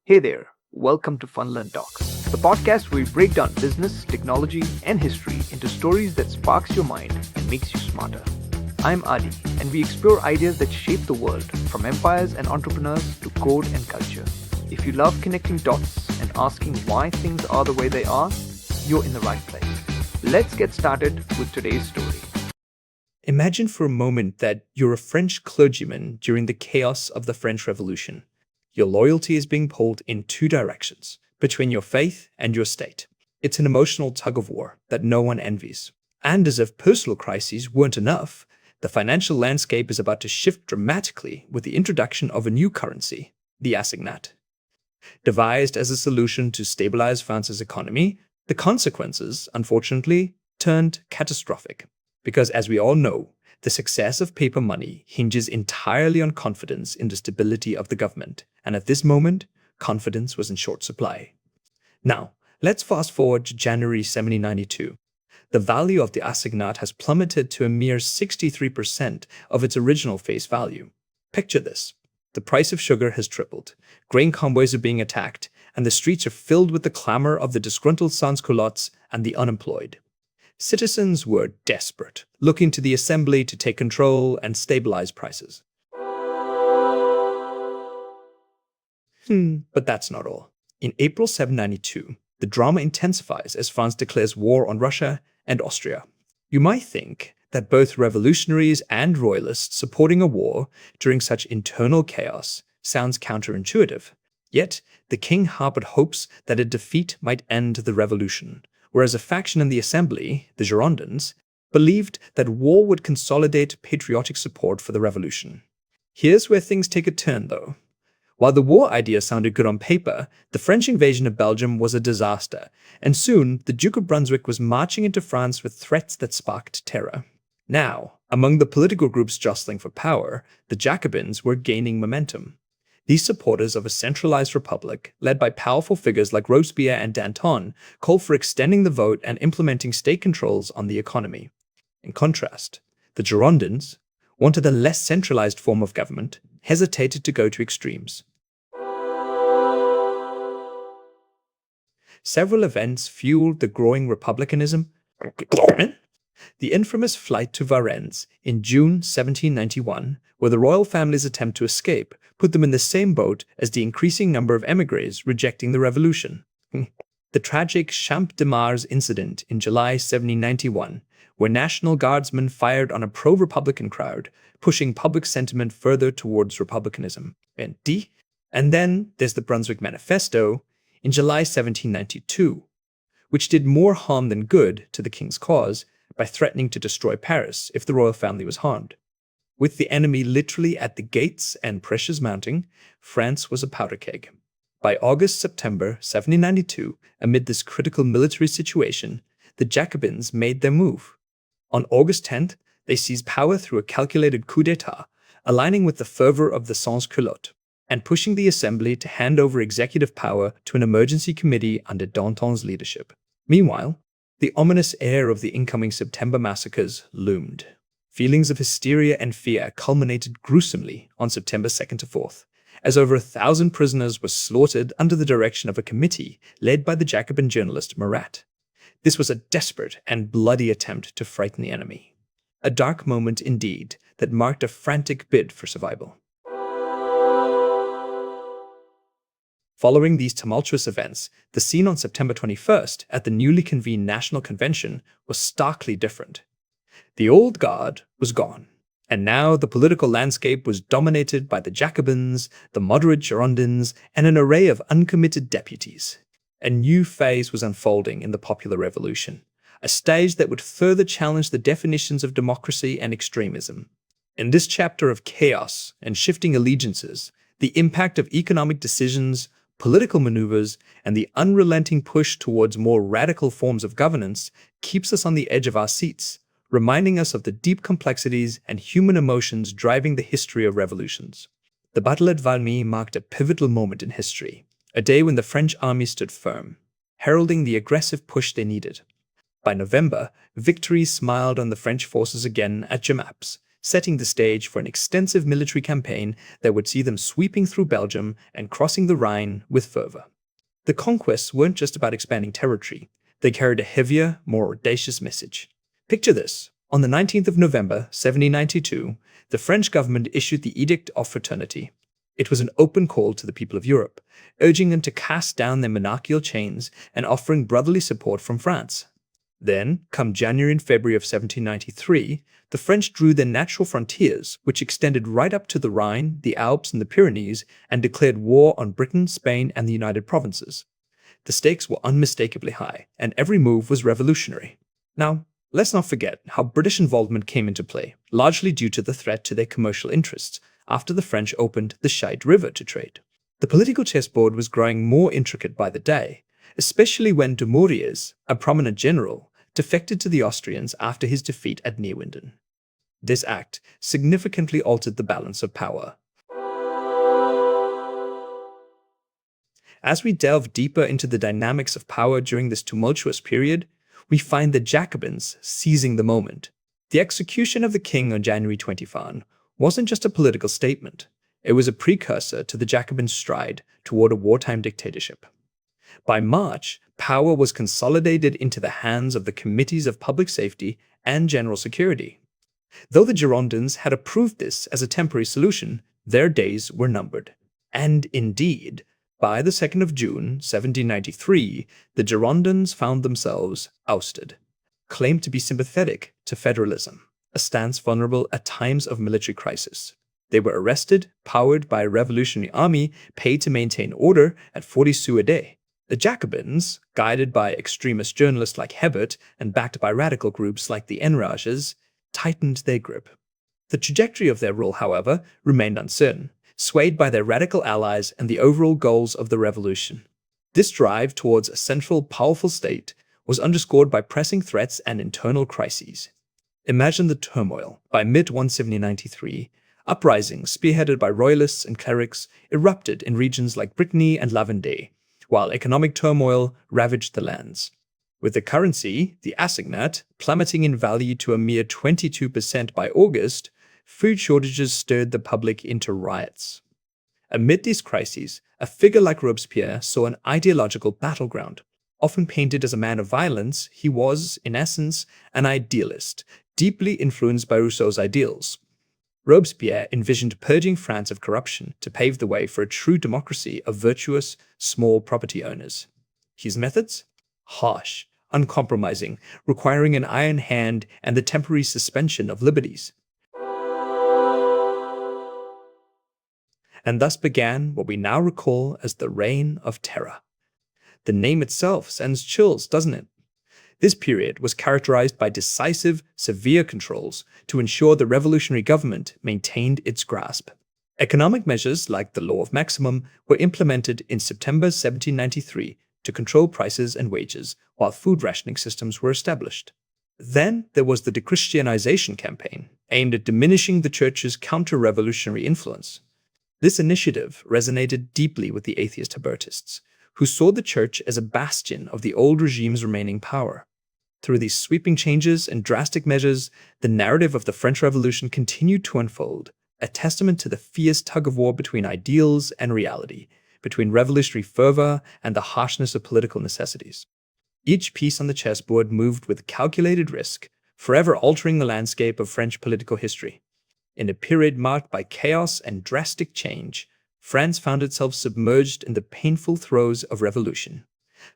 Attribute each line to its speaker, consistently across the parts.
Speaker 1: Hey there, welcome to Funlearn Talks, the podcast where we break down business, technology, and history into stories that sparks your mind and makes you smarter. I'm Adi, and we explore ideas that shape the world, from empires and entrepreneurs to code and culture. If you love connecting dots and asking why things are the way they are, you're in the right place. Let's get started with today's story.
Speaker 2: Imagine for a moment that you're a French clergyman during the chaos of the French Revolution. Your loyalty is being pulled in two directions, between your faith and your state. It's an emotional tug-of-war that no one envies. And as if personal crises weren't enough, the financial landscape is about to shift dramatically with the introduction of a new currency, the Assignat. Devised as a solution to stabilize France's economy, the consequences, unfortunately, turned catastrophic. Because as we all know, the success of paper money hinges entirely on confidence in the stability of the government, and at this moment, confidence was in short supply. Now, let's fast forward to January 1792. The value of the assignat has plummeted to a mere 63% of its original face value. Picture this. The price of sugar has tripled, grain convoys are being attacked, and the streets are filled with the clamor of the disgruntled sans-culottes and the unemployed. Citizens were desperate, looking to the assembly to take control and stabilize prices. But that's not all. In April 792, the drama intensifies as France declares war on Russia and Austria. You might think that both revolutionaries and royalists supporting a war during such internal chaos sounds counterintuitive. Yet, the king harbored hopes that a defeat might end the revolution, whereas a faction in the assembly, the Girondins, believed that war would consolidate patriotic support for the revolution. Here's where things take a turn, though. While the war idea sounded good on paper, the French invasion of Belgium was a disaster, and soon the Duke of Brunswick was marching into France with threats that sparked terror. Now, among the political groups jostling for power, the Jacobins were gaining momentum. These supporters of a centralized republic, led by powerful figures like Robespierre and Danton, called for extending the vote and implementing state controls on the economy. In contrast, the Girondins wanted a less centralized form of government, hesitated to go to extremes. Several events fueled the growing republicanism. The infamous flight to Varennes in June 1791, where the royal family's attempt to escape put them in the same boat as the increasing number of émigrés rejecting the revolution. The tragic Champ de Mars incident in July 1791, where National Guardsmen fired on a pro-Republican crowd, pushing public sentiment further towards republicanism. And then there's the Brunswick Manifesto in July 1792, which did more harm than good to the king's cause by threatening to destroy Paris if the royal family was harmed. With the enemy literally at the gates and pressures mounting, France was a powder keg. By August-September 1792, amid this critical military situation, the Jacobins made their move. On August 10th, they seized power through a calculated coup d'état, aligning with the fervor of the sans-culottes, and pushing the assembly to hand over executive power to an emergency committee under Danton's leadership. Meanwhile, the ominous air of the incoming September massacres loomed. Feelings of hysteria and fear culminated gruesomely on September 2nd to 4th, as over 1,000 prisoners were slaughtered under the direction of a committee led by the Jacobin journalist Marat. This was a desperate and bloody attempt to frighten the enemy. A dark moment indeed that marked a frantic bid for survival. Following these tumultuous events, the scene on September 21st at the newly convened National Convention was starkly different. The old guard was gone, and now the political landscape was dominated by the Jacobins, the moderate Girondins, and an array of uncommitted deputies. A new phase was unfolding in the popular revolution, a stage that would further challenge the definitions of democracy and extremism. In this chapter of chaos and shifting allegiances, the impact of economic decisions, political maneuvers, and the unrelenting push towards more radical forms of governance keeps us on the edge of our seats, reminding us of the deep complexities and human emotions driving the history of revolutions. The battle at Valmy marked a pivotal moment in history, a day when the French army stood firm, heralding the aggressive push they needed. By November, victory smiled on the French forces again at Jemappes, setting the stage for an extensive military campaign that would see them sweeping through Belgium and crossing the Rhine with fervor. The conquests weren't just about expanding territory, they carried a heavier, more audacious message. Picture this. On the 19th of November, 1792, the French government issued the Edict of Fraternity. It was an open call to the people of Europe, urging them to cast down their monarchical chains and offering brotherly support from France. Then, come January and February of 1793, the French drew their natural frontiers, which extended right up to the Rhine, the Alps, and the Pyrenees, and declared war on Britain, Spain, and the United Provinces. The stakes were unmistakably high, and every move was revolutionary. Now, let's not forget how British involvement came into play, largely due to the threat to their commercial interests after the French opened the Scheid River to trade. The political chessboard was growing more intricate by the day, especially when Dumouriez, a prominent general, defected to the Austrians after his defeat at Neerwinden. This act significantly altered the balance of power. As we delve deeper into the dynamics of power during this tumultuous period, we find the Jacobins seizing the moment. The execution of the king on January 25 wasn't just a political statement, it was a precursor to the Jacobin stride toward a wartime dictatorship. By March, power was consolidated into the hands of the Committees of Public Safety and General Security. Though the Girondins had approved this as a temporary solution, their days were numbered. And indeed, by the 2nd of June, 1793, the Girondins found themselves ousted, claimed to be sympathetic to federalism, a stance vulnerable at times of military crisis. They were arrested, powered by a revolutionary army paid to maintain order at 40 sous a day. The Jacobins, guided by extremist journalists like Hebert and backed by radical groups like the Enrages, tightened their grip. The trajectory of their rule, however, remained uncertain, swayed by their radical allies and the overall goals of the revolution. This drive towards a central, powerful state was underscored by pressing threats and internal crises. Imagine the turmoil. By mid-1793, uprisings spearheaded by royalists and clerics erupted in regions like Brittany and La Vendée, while economic turmoil ravaged the lands. With the currency, the Assignat, plummeting in value to a mere 22% by August, food shortages stirred the public into riots. Amid these crises, a figure like Robespierre saw an ideological battleground. Often painted as a man of violence, he was, in essence, an idealist, deeply influenced by Rousseau's ideals. Robespierre envisioned purging France of corruption to pave the way for a true democracy of virtuous, small property owners. His methods? Harsh, uncompromising, requiring an iron hand and the temporary suspension of liberties. And thus began what we now recall as the Reign of Terror. The name itself sends chills, doesn't it? This period was characterized by decisive, severe controls to ensure the revolutionary government maintained its grasp. Economic measures like the Law of Maximum were implemented in September 1793 to control prices and wages, while food rationing systems were established. Then there was the Dechristianization campaign, aimed at diminishing the church's counter-revolutionary influence. This initiative resonated deeply with the atheist Hebertists, who saw the church as a bastion of the old regime's remaining power. Through these sweeping changes and drastic measures, the narrative of the French Revolution continued to unfold, a testament to the fierce tug-of-war between ideals and reality, between revolutionary fervor and the harshness of political necessities. Each piece on the chessboard moved with calculated risk, forever altering the landscape of French political history. In a period marked by chaos and drastic change, France found itself submerged in the painful throes of revolution.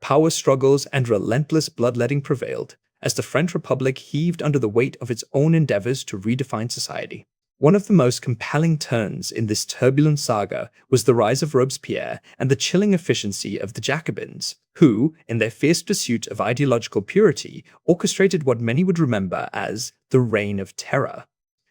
Speaker 2: Power struggles and relentless bloodletting prevailed as the French Republic heaved under the weight of its own endeavors to redefine society. One of the most compelling turns in this turbulent saga was the rise of Robespierre and the chilling efficiency of the Jacobins, who, in their fierce pursuit of ideological purity, orchestrated what many would remember as the Reign of Terror.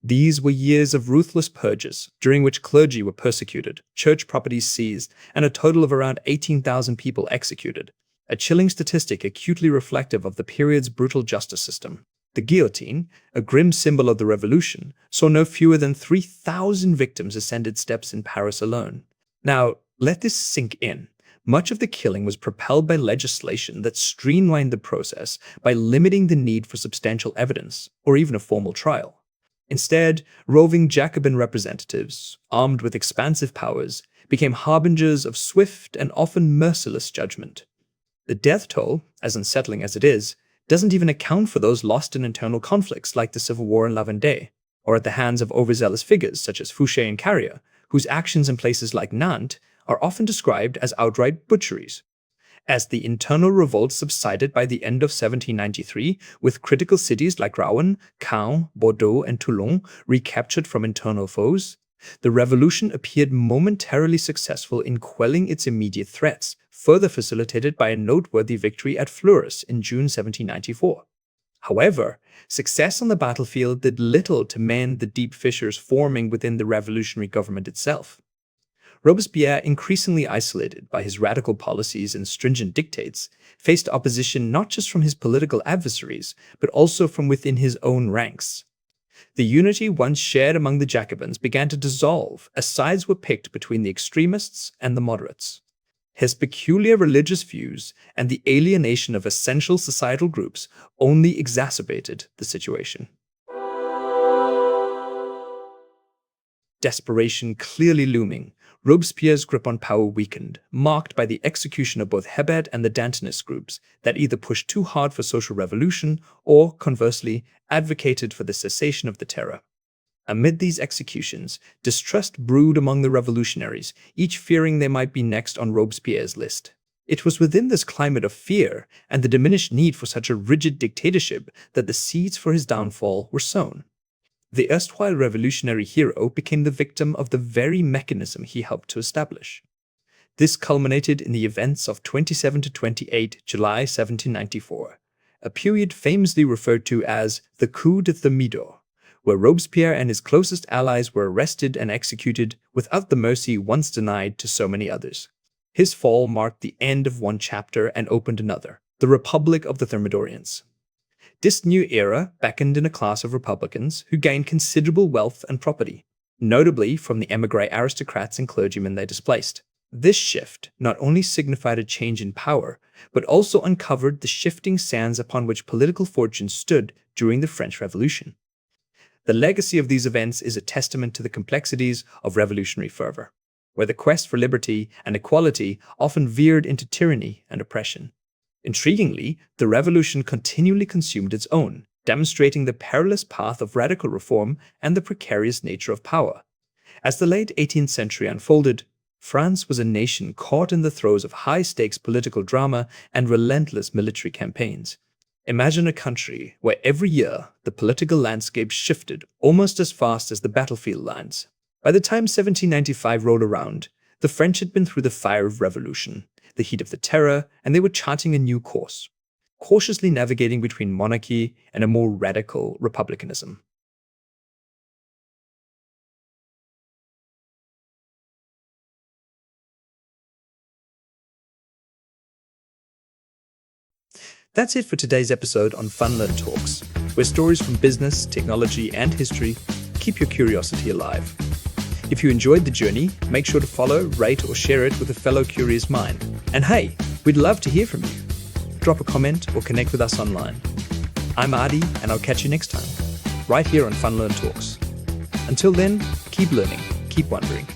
Speaker 2: These were years of ruthless purges, during which clergy were persecuted, church properties seized, and a total of around 18,000 people executed, a chilling statistic acutely reflective of the period's brutal justice system. The guillotine, a grim symbol of the revolution, saw no fewer than 3,000 victims ascend its steps in Paris alone. Now, let this sink in. Much of the killing was propelled by legislation that streamlined the process by limiting the need for substantial evidence, or even a formal trial. Instead, roving Jacobin representatives, armed with expansive powers, became harbingers of swift and often merciless judgment. The death toll, as unsettling as it is, doesn't even account for those lost in internal conflicts like the civil war in La Vendée, or at the hands of overzealous figures such as Fouché and Carrier, whose actions in places like Nantes are often described as outright butcheries. As the internal revolt subsided by the end of 1793, with critical cities like Rouen, Caen, Bordeaux, and Toulon recaptured from internal foes, the revolution appeared momentarily successful in quelling its immediate threats, further facilitated by a noteworthy victory at Fleurus in June 1794. However, success on the battlefield did little to mend the deep fissures forming within the revolutionary government itself. Robespierre, increasingly isolated by his radical policies and stringent dictates, faced opposition not just from his political adversaries, but also from within his own ranks. The unity once shared among the Jacobins began to dissolve as sides were picked between the extremists and the moderates. His peculiar religious views and the alienation of essential societal groups only exacerbated the situation. Desperation clearly looming, Robespierre's grip on power weakened, marked by the execution of both Hebert and the Dantonist groups that either pushed too hard for social revolution or, conversely, advocated for the cessation of the terror. Amid these executions, distrust brewed among the revolutionaries, each fearing they might be next on Robespierre's list. It was within this climate of fear and the diminished need for such a rigid dictatorship that the seeds for his downfall were sown. The erstwhile revolutionary hero became the victim of the very mechanism he helped to establish. This culminated in the events of 27 to 28 July 1794, a period famously referred to as the coup de Thermidor, where Robespierre and his closest allies were arrested and executed without the mercy once denied to so many others. His fall marked the end of one chapter and opened another, the Republic of the Thermidorians. This new era beckoned in a class of republicans who gained considerable wealth and property, notably from the émigré aristocrats and clergymen they displaced. This shift not only signified a change in power, but also uncovered the shifting sands upon which political fortunes stood during the French Revolution. The legacy of these events is a testament to the complexities of revolutionary fervor, where the quest for liberty and equality often veered into tyranny and oppression. Intriguingly, the revolution continually consumed its own, demonstrating the perilous path of radical reform and the precarious nature of power. As the late 18th century unfolded, France was a nation caught in the throes of high-stakes political drama and relentless military campaigns. Imagine a country where every year the political landscape shifted almost as fast as the battlefield lines. By the time 1795 rolled around, the French had been through the fire of revolution, the heat of the terror, and they were charting a new course, cautiously navigating between monarchy and a more radical republicanism. That's it for today's episode on Funlearn Talks, where stories from business, technology, and history keep your curiosity alive. If you enjoyed the journey, make sure to follow, rate, or share it with a fellow curious mind. And hey, we'd love to hear from you. Drop a comment or connect with us online. I'm Adi, and I'll catch you next time, right here on Funlearn Talks. Until then, keep learning, keep wondering,